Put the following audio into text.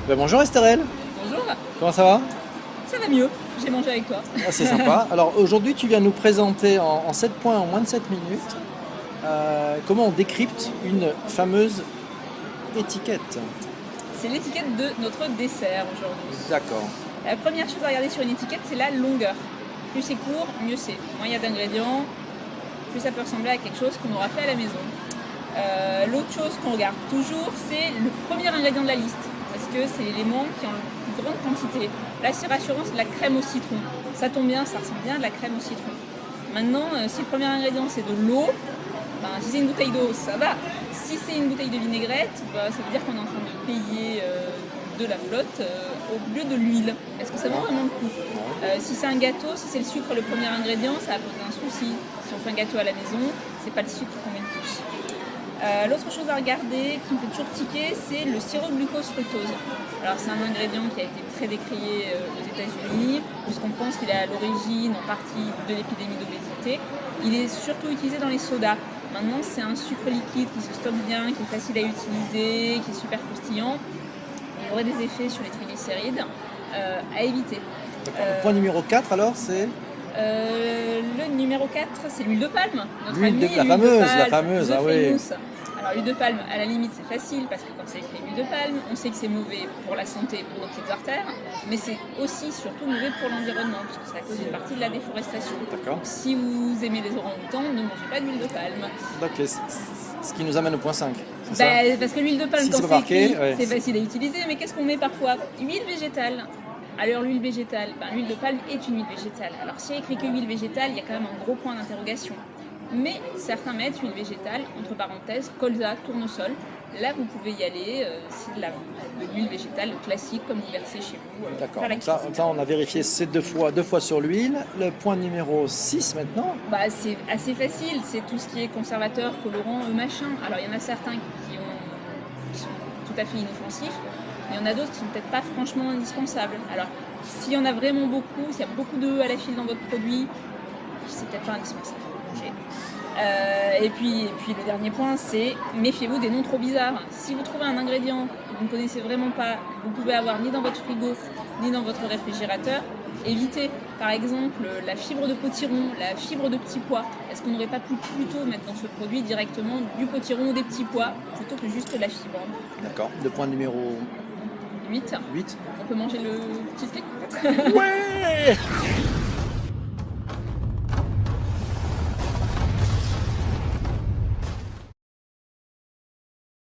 Bonjour Estherelle, Bonjour, comment ça va? ça va mieux, j'ai mangé avec toi. Ah, c'est sympa. Alors aujourd'hui tu viens nous présenter en 7 points en moins de 7 minutes comment on décrypte une fameuse étiquette. C'est l'étiquette de notre dessert aujourd'hui. D'accord. La première chose à regarder sur une étiquette, c'est la longueur. Plus c'est court, mieux c'est. Moins il y a d'ingrédients, plus ça peut ressembler à quelque chose qu'on aura fait à la maison. L'autre chose qu'on regarde toujours, c'est le premier ingrédient de la liste. Parce que c'est l'élément qui est en plus grande quantité. Là, c'est rassurant, c'est de la crème au citron. Ça tombe bien, ça ressemble bien à de la crème au citron. Maintenant, si le premier ingrédient c'est de l'eau, si c'est une bouteille d'eau, ça va. Si c'est une bouteille de vinaigrette, ça veut dire qu'on est en train de payer de la flotte au lieu de l'huile. Est-ce que ça vaut vraiment le coup? Si c'est un gâteau, si c'est le sucre le premier ingrédient, ça va poser un souci. Si on fait un gâteau à la maison, c'est pas le sucre qu'on met le plus. L'autre chose à regarder qui me fait toujours tiquer, c'est le sirop de glucose fructose. Alors c'est un ingrédient qui a été très décrié aux États-Unis, puisqu'on pense qu'il est à l'origine en partie de l'épidémie d'obésité. Il est surtout utilisé dans les sodas. Maintenant, c'est un sucre liquide qui se stocke bien, qui est facile à utiliser, qui est super croustillant. Il aurait des effets sur les triglycérides à éviter. Point numéro 4 alors c'est Le numéro 4, c'est l'huile de palme. la fameuse, The ah oui. Famous. Alors l'huile de palme, à la limite, c'est facile parce que quand c'est écrit huile de palme, on sait que c'est mauvais pour la santé, pour nos petites artères, mais c'est aussi surtout mauvais pour l'environnement parce que c'est à cause d'une partie de la déforestation. D'accord. Donc, si vous aimez les orang-outans, ne mangez pas d'huile de palme. Ok, ce qui nous amène au point 5. Parce que l'huile de palme, Si quand c'est c'est marqué, écrit, ouais. c'est facile à utiliser, mais qu'est-ce qu'on met parfois? Huile végétale. Alors l'huile végétale, l'huile de palme est une huile végétale. Alors s'il y a écrit que huile végétale, il y a quand même un gros point d'interrogation. Mais certains mettent huile végétale, entre parenthèses, colza, tournesol. Là, vous pouvez y aller, c'est de l'huile végétale classique, comme vous versez chez vous. D'accord, ça on a vérifié, c'est deux fois sur l'huile. Le point numéro 6 maintenant. C'est assez facile, c'est tout ce qui est conservateur, colorant, machin. Alors il y en a certains qui sont tout à fait inoffensifs, mais il y en a d'autres qui sont peut-être pas franchement indispensables. Alors s'il y en a vraiment beaucoup, s'il y a beaucoup d'œufs à la file dans votre produit, c'est peut-être pas indispensable. Et puis le dernier point, c'est méfiez-vous des noms trop bizarres. Si vous trouvez un ingrédient que vous ne connaissez vraiment pas, que vous pouvez avoir ni dans votre frigo, ni dans votre réfrigérateur, évitez. Par exemple, la fibre de potiron, la fibre de petits pois. Est-ce qu'on n'aurait pas pu plutôt mettre dans ce produit directement du potiron ou des petits pois, plutôt que juste la fibre? D'accord, le point numéro 8. 8. On peut manger le cheesecake peut-être? Ouais.